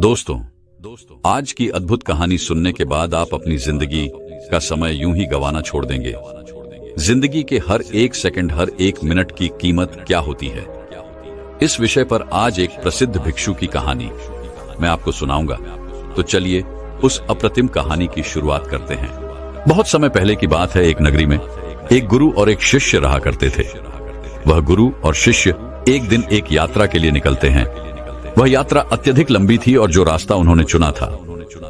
दोस्तों, आज की अद्भुत कहानी सुनने के बाद आप अपनी जिंदगी का समय यूं ही गंवाना छोड़ देंगे। जिंदगी के हर एक सेकंड, हर एक मिनट की कीमत क्या होती है, इस विषय पर आज एक प्रसिद्ध भिक्षु की कहानी मैं आपको सुनाऊंगा। तो चलिए उस अप्रतिम कहानी की शुरुआत करते हैं। बहुत समय पहले की बात है। एक नगरी में एक गुरु और एक शिष्य रहा करते थे। वह गुरु और शिष्य एक दिन एक यात्रा के लिए निकलते हैं। वह यात्रा अत्यधिक लंबी थी और जो रास्ता उन्होंने चुना था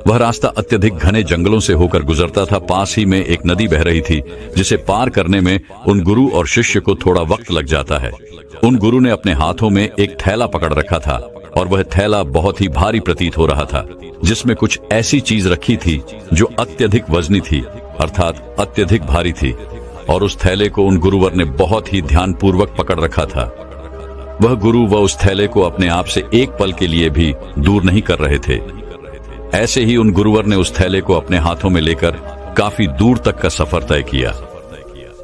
वह रास्ता अत्यधिक घने जंगलों से होकर गुजरता था। पास ही में एक नदी बह रही थी जिसे पार करने में उन गुरु और शिष्य को थोड़ा वक्त लग जाता है। उन गुरु ने अपने हाथों में एक थैला पकड़ रखा था और वह थैला बहुत ही भारी प्रतीत हो रहा था, जिसमें कुछ ऐसी चीज रखी थी जो अत्यधिक वजनी थी, अर्थात अत्यधिक भारी थी। और उस थैले को उन गुरुवर ने बहुत ही ध्यानपूर्वक पकड़ रखा था। वह गुरु व उस थैले को अपने आप से एक पल के लिए भी दूर नहीं कर रहे थे। ऐसे ही उन गुरुवर ने उस थैले को अपने हाथों में लेकर काफी दूर तक का सफर तय किया।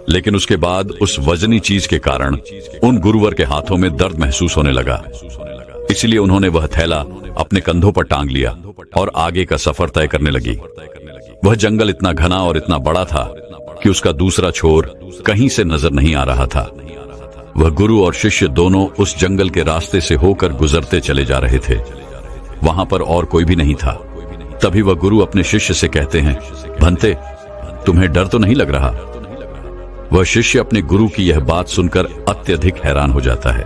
लेकिन उसके बाद उस वजनी चीज के कारण उन गुरुवर के हाथों में दर्द महसूस होने लगा। इसलिए उन्होंने वह थैला अपने कंधों पर टांग लिया और आगे का सफर तय करने लगी। वह जंगल इतना घना और इतना बड़ा था कि उसका दूसरा छोर कहीं से नजर नहीं आ रहा था। वह गुरु और शिष्य दोनों उस जंगल के रास्ते से होकर गुजरते चले जा रहे थे। वहां पर और कोई भी नहीं था। तभी वह गुरु अपने शिष्य से कहते हैं, भंते, तुम्हें डर तो नहीं लग रहा? वह शिष्य अपने गुरु की यह बात सुनकर अत्यधिक हैरान हो जाता है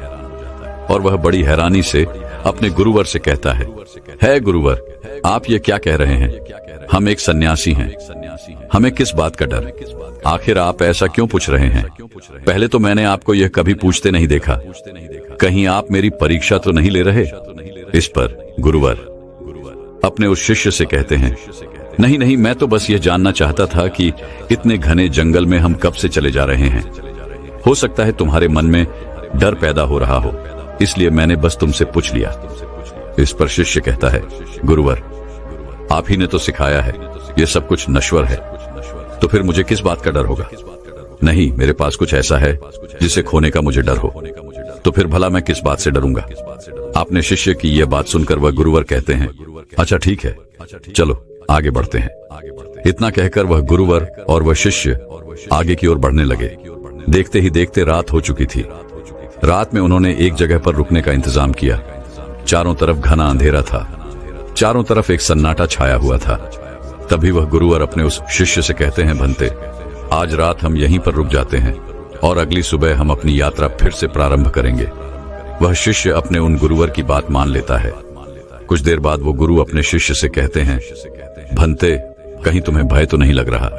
और वह बड़ी हैरानी से अपने गुरुवर से कहता है गुरुवर, आप ये क्या कह रहे हैं? हम एक सन्यासी हैं, हमें किस बात का डर? आखिर आप ऐसा क्यों पूछ रहे हैं? पहले तो मैंने आपको यह कभी पूछते नहीं देखा। कहीं आप मेरी परीक्षा तो नहीं ले रहे? इस पर गुरुवर अपने उस शिष्य से कहते हैं, नहीं नहीं, मैं तो बस यह जानना चाहता था कि इतने घने जंगल में हम कब से चले जा रहे हैं। हो सकता है तुम्हारे मन में डर पैदा हो रहा हो, इसलिए मैंने बस तुमसे पूछ लिया। इस पर शिष्य कहता है, गुरुवर, आप ही ने तो सिखाया है यह सब कुछ नश्वर है, तो फिर मुझे किस बात का डर होगा? नहीं, मेरे पास कुछ ऐसा है जिसे खोने का मुझे डर हो, तो फिर भला मैं किस बात से डरूंगा? आपने शिष्य की यह बात सुनकर वह गुरुवर कहते हैं, अच्छा ठीक है, चलो आगे बढ़ते हैं। इतना कहकर वह गुरुवर और वह शिष्य आगे की ओर बढ़ने लगे। देखते ही देखते रात हो चुकी थी। रात में उन्होंने एक जगह पर रुकने का इंतजाम किया। चारों तरफ घना अंधेरा था, चारों तरफ एक सन्नाटा छाया हुआ था। तभी वह गुरुवर अपने उस शिष्य से कहते हैं, भंते, आज रात हम यहीं पर रुक जाते हैं और अगली सुबह हम अपनी यात्रा फिर से प्रारंभ करेंगे। वह शिष्य अपने उन गुरुवर की बात मान लेता है। कुछ देर बाद वो गुरु अपने शिष्य से कहते हैं, भंते, कहीं तुम्हें भय तो नहीं लग रहा?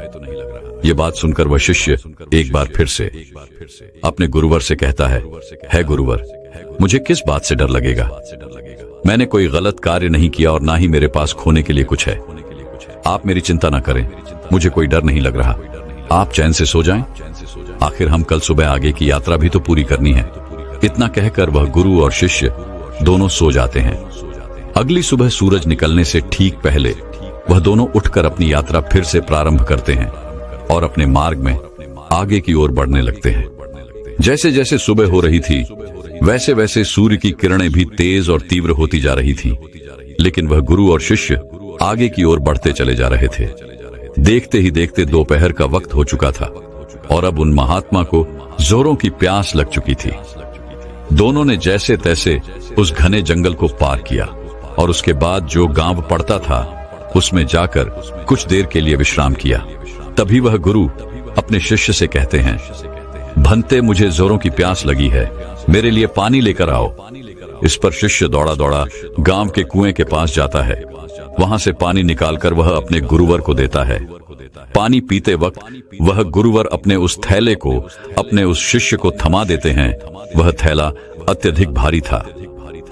ये बात सुनकर वह शिष्य एक बार फिर से अपने गुरुवर से कहता है गुरुवर, मुझे किस बात से डर लगेगा? मैंने कोई गलत कार्य नहीं किया और ना ही मेरे पास खोने के लिए कुछ है। आप मेरी चिंता ना करें, मुझे कोई डर नहीं लग रहा। आप चैन से सो जाएं। आखिर हम कल सुबह आगे की यात्रा भी तो पूरी करनी है। इतना कहकर वह गुरु और शिष्य दोनों सो जाते हैं। अगली सुबह सूरज निकलने से ठीक पहले वह दोनों उठकर अपनी यात्रा फिर से प्रारंभ करते हैं और अपने मार्ग में आगे की ओर बढ़ने लगते हैं। जैसे जैसे सुबह हो रही थी वैसे वैसे सूर्य की किरणें भी तेज और तीव्र होती जा रही थी। लेकिन वह गुरु और शिष्य आगे की ओर बढ़ते चले जा रहे थे। देखते ही देखते दोपहर का वक्त हो चुका था और अब उन महात्मा को जोरों की प्यास लग चुकी थी। दोनों ने जैसे तैसे उस घने जंगल को पार किया और उसके बाद जो गांव पड़ता था उसमें जाकर कुछ देर के लिए विश्राम किया। तभी वह गुरु अपने शिष्य से कहते हैं, भंते, मुझे जोरों की प्यास लगी है, मेरे लिए पानी लेकर आओ। इस पर शिष्य दौड़ा दौड़ा गांव के कुएं के पास जाता है। वहां से पानी निकालकर वह अपने गुरुवर को देता है। पानी पीते वक्त वह गुरुवर अपने उस थैले को अपने उस शिष्य को थमा देते हैं। वह थैला अत्यधिक भारी था।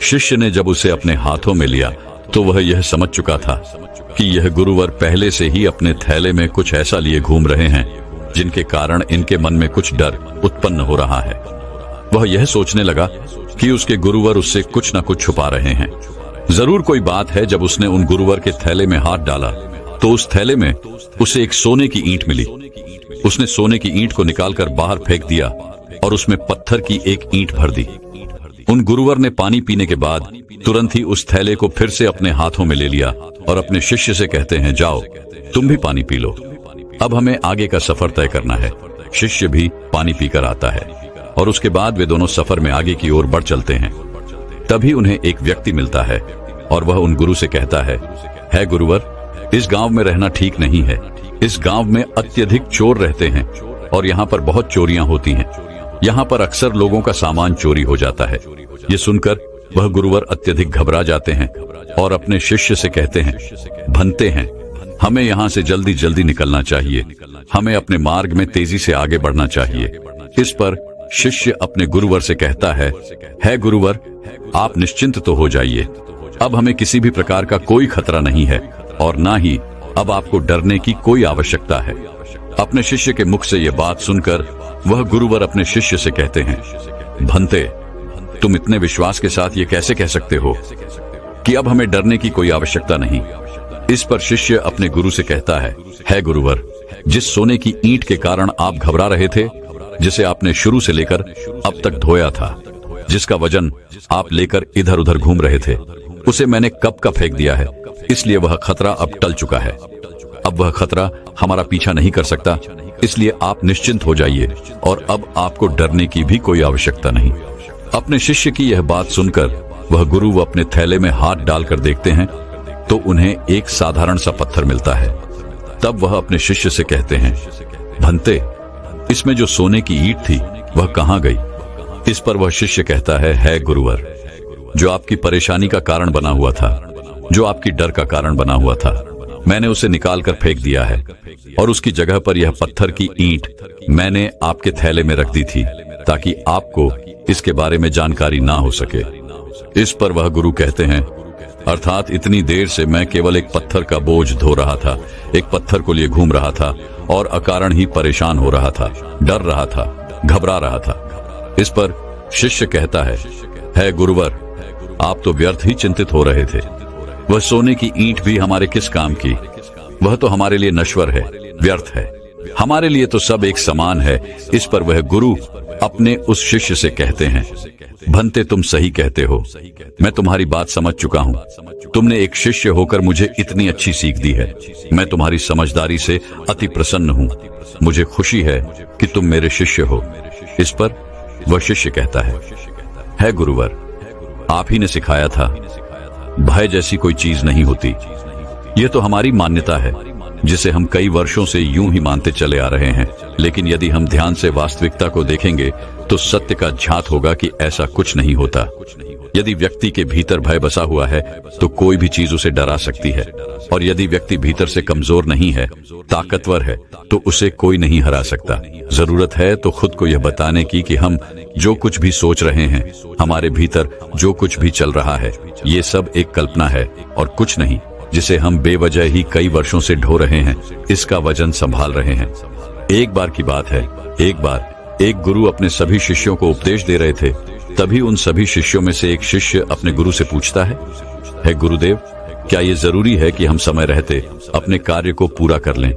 शिष्य ने जब उसे अपने हाथों में लिया तो वह यह समझ चुका था कि यह गुरुवर पहले से ही अपने थैले में कुछ ऐसा लिए घूम रहे हैं जिनके कारण इनके मन में कुछ डर उत्पन्न हो रहा है। वह यह सोचने लगा कि उसके गुरुवर उससे कुछ न कुछ छुपा रहे हैं। जरूर कोई बात है। जब उसने उन गुरुवर के थैले में हाथ डाला तो उस थैले में उसे एक सोने की ईंट मिली। उसने सोने की ईंट को निकालकर बाहर फेंक दिया और उसमें पत्थर की एक ईंट भर दी। उन गुरुवर ने पानी पीने के बाद तुरंत ही उस थैले को फिर से अपने हाथों में ले लिया और अपने शिष्य से कहते हैं, जाओ तुम भी पानी पी लो, अब हमें आगे का सफर तय करना है। शिष्य भी पानी पीकर आता है और उसके बाद वे दोनों सफर में आगे की ओर बढ़ चलते हैं। तभी उन्हें एक व्यक्ति मिलता है और वह उन गुरु से कहता है गुरुवर, इस गांव में रहना ठीक नहीं है। इस गांव में अत्यधिक चोर रहते हैं और यहाँ पर बहुत चोरियां होती हैं। यहाँ पर अक्सर लोगों का सामान चोरी हो जाता है। ये सुनकर वह गुरुवर अत्यधिक घबरा जाते हैं और अपने शिष्य से कहते हैं, भंते हैं, हमें यहाँ से जल्दी जल्दी निकलना चाहिए। हमें अपने मार्ग में तेजी से आगे बढ़ना चाहिए। इस पर शिष्य अपने गुरुवर से कहता है गुरुवर, आप निश्चिंत तो हो जाइए। अब हमें किसी भी प्रकार का कोई खतरा नहीं है और ना ही अब आपको डरने की कोई आवश्यकता है। अपने शिष्य के मुख से यह बात सुनकर वह गुरुवर अपने शिष्य से कहते हैं, भंते, तुम इतने विश्वास के साथ ये कैसे कह सकते हो कि अब हमें डरने की कोई आवश्यकता नहीं। इस पर शिष्य अपने गुरु से कहता है गुरुवर, जिस सोने की ईंट के कारण आप घबरा रहे थे, जिसे आपने शुरू से लेकर अब तक ढोया था, जिसका वजन आप लेकर इधर उधर घूम रहे थे, उसे मैंने कब का फेंक दिया है। इसलिए वह खतरा अब टल चुका है। अब वह खतरा हमारा पीछा नहीं कर सकता। इसलिए आप निश्चिंत हो जाइए और अब आपको डरने की भी कोई आवश्यकता नहीं। अपने शिष्य की यह बात सुनकर वह गुरु अपने थैले में हाथ डालकर देखते हैं तो उन्हें एक साधारण सा पत्थर मिलता है। तब वह अपने शिष्य से कहते हैं, भंते, इसमें जो सोने की ईंट थी वह कहाँ गई? इस पर वह शिष्य कहता है गुरुवर, जो आपकी परेशानी का कारण बना हुआ था, जो आपकी डर का कारण बना हुआ था, मैंने उसे निकालकर फेंक दिया है और उसकी जगह पर यह पत्थर की ईंट मैंने आपके थैले में रख दी थी ताकि आपको इसके बारे में जानकारी ना हो सके। इस पर वह गुरु कहते हैं, अर्थात इतनी देर से मैं केवल एक पत्थर का बोझ धो रहा था, एक पत्थर को लिए घूम रहा था और अकारण ही परेशान हो रहा था, डर रहा था, घबरा रहा था। इस पर शिष्य कहता है गुरुवर, आप तो व्यर्थ ही चिंतित हो रहे थे। वह सोने की ईंट भी हमारे किस काम की? वह तो हमारे लिए नश्वर है, व्यर्थ है। हमारे लिए तो सब एक समान है। इस पर वह गुरु अपने उस शिष्य से कहते हैं, भंते, तुम सही कहते हो, मैं तुम्हारी बात समझ चुका हूँ। तुमने एक शिष्य होकर मुझे इतनी अच्छी सीख दी है। मैं तुम्हारी समझदारी से अति प्रसन्न हूँ। मुझे खुशी है कि तुम मेरे शिष्य हो। इस पर वह शिष्य कहता है गुरुवर, आप ही ने सिखाया था, भय जैसी कोई चीज नहीं होती। यह तो हमारी मान्यता है जिसे हम कई वर्षों से यूं ही मानते चले आ रहे हैं। लेकिन यदि हम ध्यान से वास्तविकता को देखेंगे तो सत्य का झात होगा कि ऐसा कुछ नहीं होता। यदि व्यक्ति के भीतर भय बसा हुआ है तो कोई भी चीज उसे डरा सकती है, और यदि व्यक्ति भीतर से कमजोर नहीं है, ताकतवर है, तो उसे कोई नहीं हरा सकता। जरूरत है तो खुद को यह बताने की कि हम जो कुछ भी सोच रहे हैं, हमारे भीतर जो कुछ भी चल रहा है, ये सब एक कल्पना है और कुछ नहीं, जिसे हम बेवजह ही कई वर्षों से ढो रहे हैं, इसका वजन संभाल रहे हैं। एक बार की बात है, एक बार एक गुरु अपने सभी शिष्यों को उपदेश दे रहे थे। तभी उन सभी शिष्यों में से एक शिष्य अपने गुरु से पूछता है गुरुदेव, क्या ये जरूरी है कि हम समय रहते अपने कार्य को पूरा कर लें?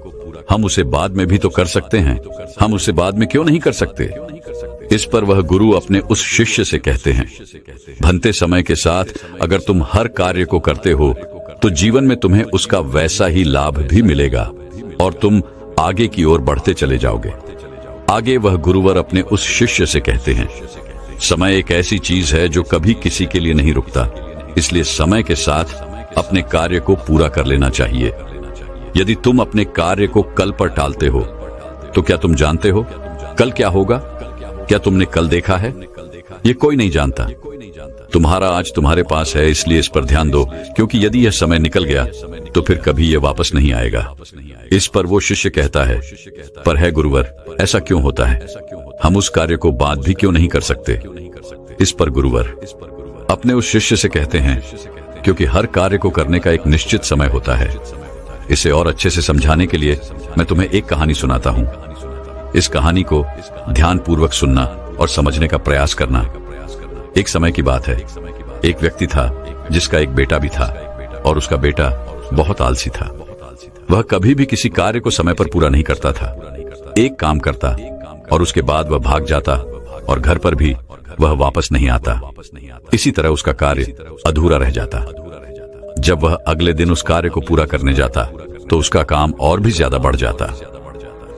हम उसे बाद में भी तो कर सकते हैं, हम उसे बाद में क्यों नहीं कर सकते? इस पर वह गुरु अपने उस शिष्य से कहते हैं, भंते, समय के साथ अगर तुम हर कार्य को करते हो तो जीवन में तुम्हें उसका वैसा ही लाभ भी मिलेगा और तुम आगे की ओर बढ़ते चले जाओगे। आगे वह गुरुवर अपने उस शिष्य से कहते हैं, समय एक ऐसी चीज है जो कभी किसी के लिए नहीं रुकता, इसलिए समय के साथ अपने कार्य को पूरा कर लेना चाहिए। यदि तुम अपने कार्य को कल पर टालते हो तो क्या तुम जानते हो कल क्या होगा? क्या तुमने कल देखा है? ये कोई नहीं जानता। तुम्हारा आज तुम्हारे पास है, इसलिए इस पर ध्यान दो, क्योंकि यदि यह समय निकल गया तो फिर कभी यह वापस नहीं आएगा। इस पर वो शिष्य कहता है, पर है गुरुवर, ऐसा क्यों होता है? हम उस कार्य को बाद भी क्यों नहीं कर सकते? इस पर गुरुवर अपने उस शिष्य से कहते हैं, क्योंकि हर कार्य को करने का एक निश्चित समय होता है। इसे और अच्छे से समझाने के लिए मैं तुम्हें एक कहानी सुनाता हूँ। इस कहानी को ध्यानपूर्वक सुनना और समझने का प्रयास करना। एक समय की बात है, एक व्यक्ति था जिसका एक बेटा भी था और उसका बेटा बहुत आलसी था। वह कभी भी किसी कार्य को समय पर पूरा नहीं करता था। एक काम करता और उसके बाद वह भाग जाता और घर पर भी वह वापस नहीं आता। इसी तरह उसका कार्य अधूरा रह जाता। जब वह अगले दिन उस कार्य को पूरा करने जाता तो उसका काम और भी ज्यादा बढ़ जाता।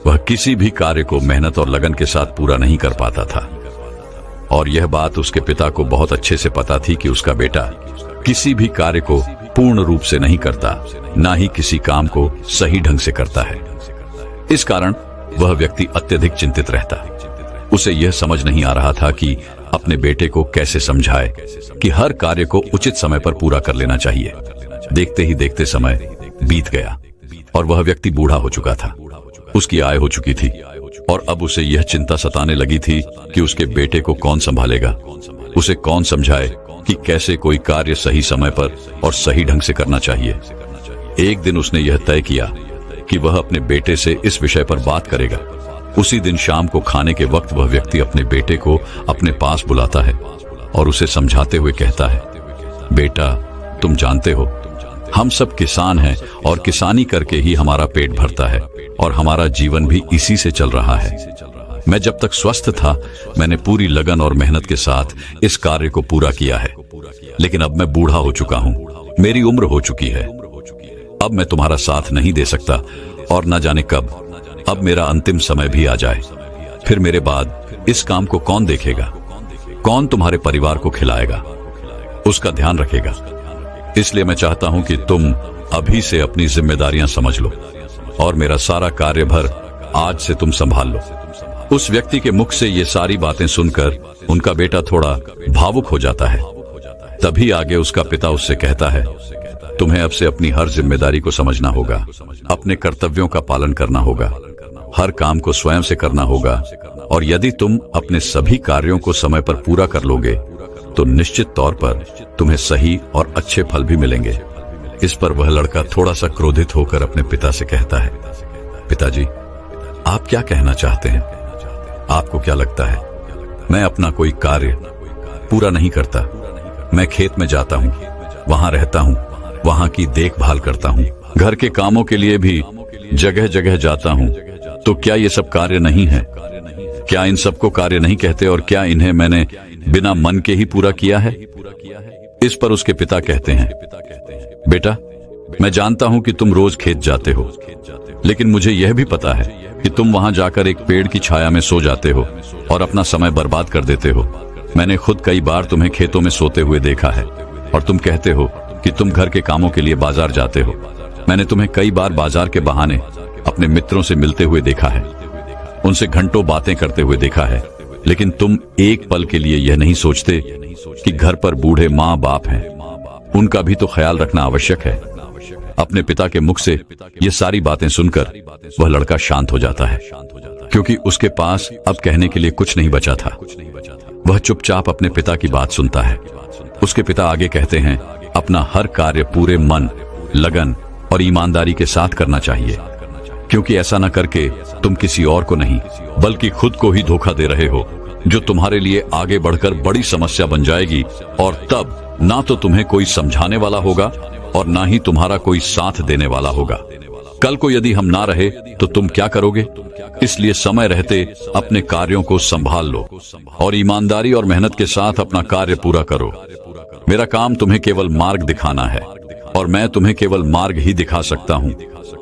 वह किसी भी कार्य को मेहनत और लगन के साथ पूरा नहीं कर पाता था, और यह बात उसके पिता को बहुत अच्छे से पता थी कि उसका बेटा किसी भी कार्य को पूर्ण रूप से नहीं करता, ना ही किसी काम को सही ढंग से करता है। इस कारण वह व्यक्ति अत्यधिक चिंतित रहता। उसे यह समझ नहीं आ रहा था कि अपने बेटे को कैसे समझाए कि हर कार्य को उचित समय पर पूरा कर लेना चाहिए। देखते ही देखते समय बीत गया और वह व्यक्ति बूढ़ा हो चुका था। उसकी आय हो चुकी थी और अब उसे यह चिंता सताने लगी थी कि उसके बेटे को कौन संभालेगा, उसे कौन समझाए कि कैसे कोई कार्य सही समय पर और सही ढंग से करना चाहिए। एक दिन उसने यह तय किया कि वह अपने बेटे से इस विषय पर बात करेगा। उसी दिन शाम को खाने के वक्त वह व्यक्ति अपने बेटे को अपने पास बुलाता है और उसे समझाते हुए कहता है, बेटा, तुम जानते हो हम सब किसान हैं और किसानी करके ही हमारा पेट भरता है और हमारा जीवन भी इसी से चल रहा है। मैं जब तक स्वस्थ था मैंने पूरी लगन और मेहनत के साथ इस कार्य को पूरा किया है, लेकिन अब मैं बूढ़ा हो चुका हूँ, मेरी उम्र हो चुकी है। अब मैं तुम्हारा साथ नहीं दे सकता और न जाने कब अब मेरा अंतिम समय भी आ जाए। फिर मेरे बाद इस काम को कौन देखेगा? कौन तुम्हारे परिवार को खिलाएगा, उसका ध्यान रखेगा? इसलिए मैं चाहता हूं कि तुम अभी से अपनी जिम्मेदारियां समझ लो और मेरा सारा कार्यभार आज से तुम संभाल लो। उस व्यक्ति के मुख से ये सारी बातें सुनकर उनका बेटा थोड़ा भावुक हो जाता है। तभी आगे उसका पिता उससे कहता है, तुम्हें अब से अपनी हर जिम्मेदारी को समझना होगा, अपने कर्तव्यों का पालन करना होगा, हर काम को स्वयं से करना होगा, और यदि तुम अपने सभी कार्यों को समय पर पूरा कर लोगे तो निश्चित तौर पर तुम्हें सही और अच्छे फल भी मिलेंगे। इस पर वह लड़का थोड़ा सा क्रोधित होकर अपने पिता से कहता है, पिताजी, आप क्या कहना चाहते हैं? आपको क्या लगता है मैं अपना कोई कार्य पूरा नहीं करता? मैं खेत में जाता हूँ, वहां रहता हूँ, वहां की देखभाल करता हूँ, घर के कामों के लिए भी जगह जगह जाता हूँ, तो क्या ये सब कार्य नहीं है? क्या इन सबको कार्य नहीं कहते? और क्या इन्हें मैंने बिना मन के ही पूरा किया है? इस पर उसके पिता कहते हैं, बेटा, मैं जानता हूं कि तुम रोज खेत जाते हो, लेकिन मुझे यह भी पता है कि तुम वहां जाकर एक पेड़ की छाया में सो जाते हो और अपना समय बर्बाद कर देते हो। मैंने खुद कई बार तुम्हें खेतों में सोते हुए देखा है और तुम कहते हो कि तुम घर के कामों के लिए बाजार जाते हो। मैंने तुम्हें कई बार बाजार के बहाने अपने मित्रों से मिलते हुए देखा है, उनसे घंटों बातें करते हुए देखा है, लेकिन तुम एक पल के लिए यह नहीं सोचते कि घर पर बूढ़े माँ बाप हैं, उनका भी तो ख्याल रखना आवश्यक है। अपने पिता के मुख से ये सारी बातें सुनकर वह लड़का शांत हो जाता है, क्योंकि उसके पास अब कहने के लिए कुछ नहीं बचा था। वह चुपचाप अपने पिता की बात सुनता है। उसके पिता आगे कहते हैं, अपना हर कार्य पूरे मन, लगन और ईमानदारी के साथ करना चाहिए, क्योंकि ऐसा न करके तुम किसी और को नहीं बल्कि खुद को ही धोखा दे रहे हो, जो तुम्हारे लिए आगे बढ़कर बड़ी समस्या बन जाएगी। और तब ना तो तुम्हें कोई समझाने वाला होगा और ना ही तुम्हारा कोई साथ देने वाला होगा। कल को यदि हम ना रहे तो तुम क्या करोगे? इसलिए समय रहते अपने कार्यों को संभाल लो और ईमानदारी और मेहनत के साथ अपना कार्य पूरा करो। मेरा काम तुम्हें केवल मार्ग दिखाना है और मैं तुम्हें केवल मार्ग ही दिखा सकता हूँ।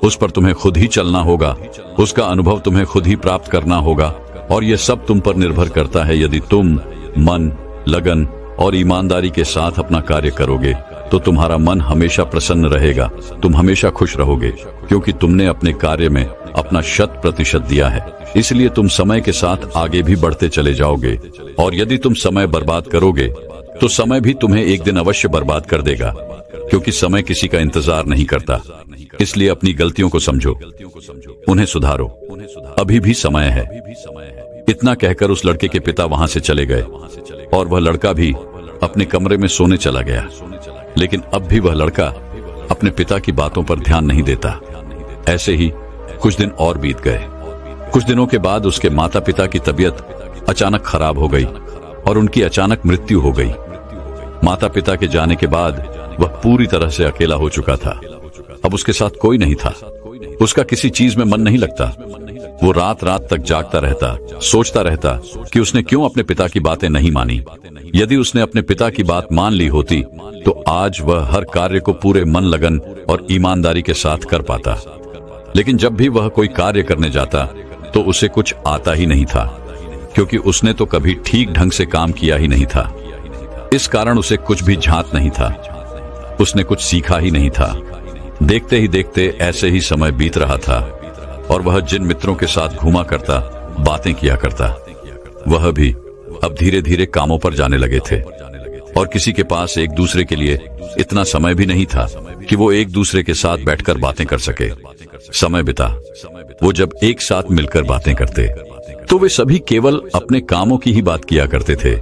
उस पर तुम्हें खुद ही चलना होगा, उसका अनुभव तुम्हें खुद ही प्राप्त करना होगा, और यह सब तुम पर निर्भर करता है। यदि तुम मन, लगन और ईमानदारी के साथ अपना कार्य करोगे तो तुम्हारा मन हमेशा प्रसन्न रहेगा, तुम हमेशा खुश रहोगे, क्योंकि तुमने अपने कार्य में अपना 100% दिया है। इसलिए तुम समय के साथ आगे भी बढ़ते चले जाओगे, और यदि तुम समय बर्बाद करोगे तो समय भी तुम्हें एक दिन अवश्य बर्बाद कर देगा, क्योंकि समय किसी का इंतजार नहीं करता। इसलिए अपनी गलतियों को समझो, उन्हें सुधारो, अभी भी समय है। इतना कहकर उस लड़के के पिता वहां से चले गए और वह लड़का भी अपने कमरे में सोने चला गया। लेकिन अब भी वह लड़का अपने पिता की बातों पर ध्यान नहीं देता। ऐसे ही कुछ दिन और बीत गए। कुछ दिनों के बाद उसके माता पिता की तबीयत अचानक खराब हो गई और उनकी अचानक मृत्यु हो गई। माता पिता के जाने के बाद वह पूरी तरह से अकेला हो चुका था। अब उसके साथ कोई नहीं था, उसका किसी चीज में मन नहीं लगता। वो रात रात तक जागता रहता, सोचता रहता कि उसने क्यों अपने पिता की बातें नहीं मानी। यदि उसने अपने पिता की बात मान ली होती तो आज वह हर कार्य को पूरे मन लगन और ईमानदारी के साथ कर पाता। लेकिन जब भी वह कोई कार्य करने जाता तो उसे कुछ आता ही नहीं था, क्योंकि उसने तो कभी ठीक ढंग से काम किया ही नहीं था। इस कारण उसे कुछ भी झांत नहीं था, उसने कुछ सीखा ही नहीं था। देखते ही देखते ऐसे ही समय बीत रहा था और वह जिन मित्रों के साथ घूमा करता, बातें किया करता, वह भी अब धीरे धीरे कामों पर जाने लगे थे और किसी के पास एक दूसरे के लिए इतना समय भी नहीं था कि वो एक दूसरे के साथ बैठकर बातें कर सके। समय बिता, वो जब एक साथ मिलकर बातें करते तो वे सभी केवल अपने कामों की ही बात किया करते थे।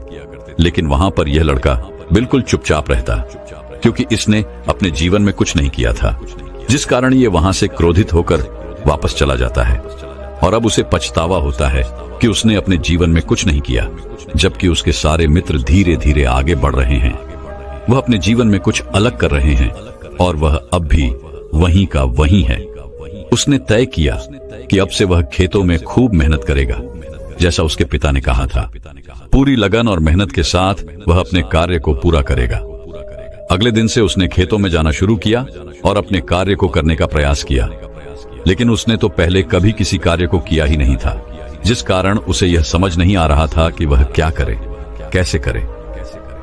लेकिन वहां पर यह लड़का बिल्कुल चुपचाप रहता, क्योंकि इसने अपने जीवन में कुछ नहीं किया था, जिस कारण ये वहां से क्रोधित होकर वापस चला जाता है और अब उसे पछतावा होता है कि उसने अपने जीवन में कुछ नहीं किया, जबकि उसके सारे मित्र धीरे धीरे आगे बढ़ रहे हैं। वह अपने जीवन में कुछ अलग कर रहे हैं और वह अब भी वहीं का वहीं है। उसने तय किया कि अब से वह खेतों में खूब मेहनत करेगा, जैसा उसके पिता ने कहा था। पूरी लगन और मेहनत के साथ वह अपने कार्य को पूरा करेगा। अगले दिन से उसने खेतों में जाना शुरू किया और अपने कार्य को करने का प्रयास किया। लेकिन उसने तो पहले कभी किसी कार्य को किया ही नहीं था, जिस कारण उसे यह समझ नहीं आ रहा था कि वह क्या करे, कैसे करे,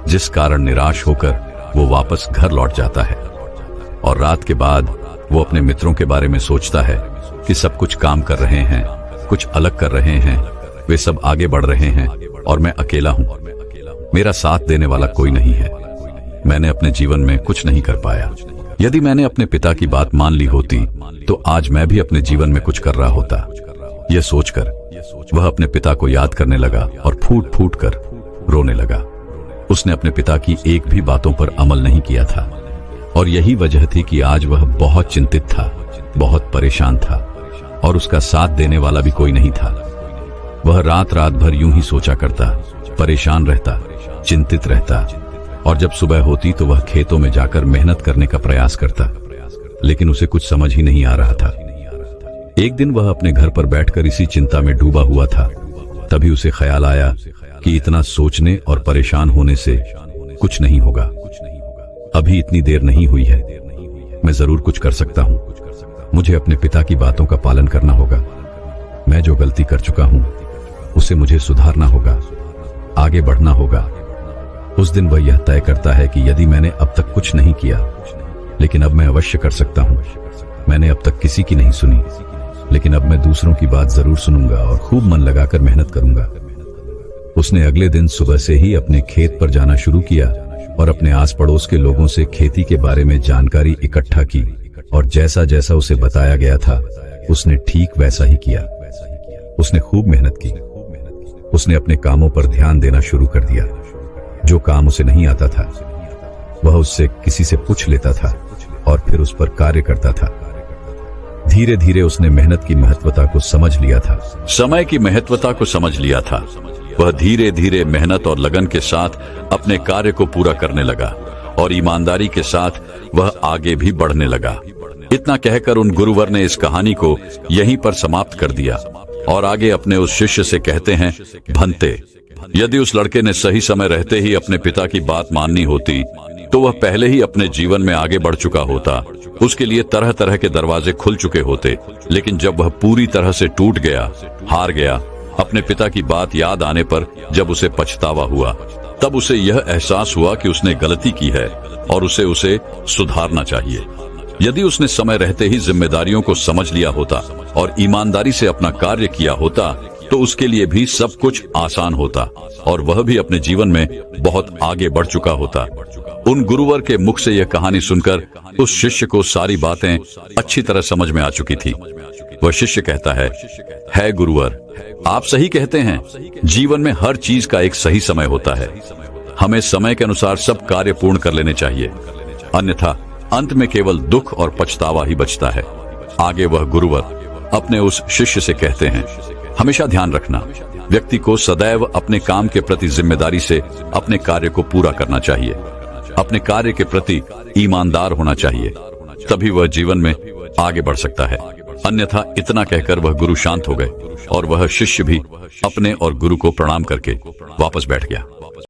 जिस कारण निराश होकर वो वापस घर लौट जाता है और रात के बाद वो अपने मित्रों के बारे में सोचता है कि सब कुछ काम कर रहे हैं, कुछ अलग कर रहे हैं, वे सब आगे बढ़ रहे हैं और मैं अकेला हूं। मेरा साथ देने वाला कोई नहीं है। मैंने अपने जीवन में कुछ नहीं कर पाया। यदि मैंने अपने पिता की बात मान ली होती तो आज मैं भी अपने जीवन में कुछ कर रहा होता। यह सोचकर वह अपने पिता को याद करने लगा और फूट फूट कर रोने लगा। उसने अपने पिता की एक भी बातों पर अमल नहीं किया था और यही वजह थी कि आज वह बहुत चिंतित था, बहुत परेशान था और उसका साथ देने वाला भी कोई नहीं था। वह रात रात भर यूं ही सोचा करता, परेशान रहता, चिंतित रहता और जब सुबह होती तो वह खेतों में जाकर मेहनत करने का प्रयास करता, लेकिन उसे कुछ समझ ही नहीं आ रहा था। एक दिन वह अपने घर पर बैठकर इसी चिंता में डूबा हुआ था। तभी उसे ख्याल आया कि इतना सोचने और परेशान होने से कुछ नहीं होगा। अभी इतनी देर नहीं हुई है, मैं जरूर कुछ कर सकता हूं। मुझे अपने पिता की बातों का पालन करना होगा। मैं जो गलती कर चुका हूं उसे मुझे सुधारना होगा, आगे बढ़ना होगा। उस दिन वह यह तय करता है कि यदि मैंने अब तक कुछ नहीं किया, लेकिन अब मैं अवश्य कर सकता हूं। मैंने अब तक किसी की नहीं सुनी, लेकिन अब मैं दूसरों की बात जरूर सुनूंगा और खूब मन लगाकर मेहनत करूंगा। उसने अगले दिन सुबह से ही अपने खेत पर जाना शुरू किया और अपने आस पड़ोस के लोगों से खेती के बारे में जानकारी इकट्ठा की और जैसा जैसा उसे बताया गया था उसने ठीक वैसा ही किया। उसने खूब मेहनत की। उसने अपने कामों पर ध्यान देना शुरू कर दिया। जो काम उसे नहीं आता था वह उससे किसी से पूछ लेता था और फिर उस पर कार्य करता था। धीरे धीरे उसने मेहनत की महत्वता को समझ लिया था, समय की महत्वता को समझ लिया था। वह धीरे धीरे मेहनत और लगन के साथ अपने कार्य को पूरा करने लगा और ईमानदारी के साथ वह आगे भी बढ़ने लगा। इतना कहकर उन गुरुवर ने इस कहानी को यहीं पर समाप्त कर दिया और आगे अपने उस शिष्य से कहते हैं, भंते, यदि उस लड़के ने सही समय रहते ही अपने पिता की बात माननी होती तो वह पहले ही अपने जीवन में आगे बढ़ चुका होता। उसके लिए तरह तरह के दरवाजे खुल चुके होते। लेकिन जब वह पूरी तरह से टूट गया, हार गया, अपने पिता की बात याद आने पर जब उसे पछतावा हुआ, तब उसे यह एहसास हुआ कि उसने गलती की है और उसे सुधारना चाहिए। यदि उसने समय रहते ही जिम्मेदारियों को समझ लिया होता और ईमानदारी से अपना कार्य किया होता तो उसके लिए भी सब कुछ आसान होता और वह भी अपने जीवन में बहुत आगे बढ़ चुका होता। उन गुरुवर के मुख से यह कहानी सुनकर उस शिष्य को सारी बातें अच्छी तरह समझ में आ चुकी थी। वह शिष्य कहता है गुरुवर, आप सही कहते हैं। जीवन में हर चीज का एक सही समय होता है। हमें समय के अनुसार सब कार्य पूर्ण कर लेने चाहिए, अन्यथा अंत में केवल दुख और पछतावा ही बचता है। आगे वह गुरुवर अपने उस शिष्य से कहते हैं, हमेशा ध्यान रखना, व्यक्ति को सदैव अपने काम के प्रति जिम्मेदारी से अपने कार्य को पूरा करना चाहिए। अपने कार्य के प्रति ईमानदार होना चाहिए, तभी वह जीवन में आगे बढ़ सकता है। अन्यथा इतना कहकर वह गुरु शांत हो गए और वह शिष्य भी अपने और गुरु को प्रणाम करके वापस बैठ गया।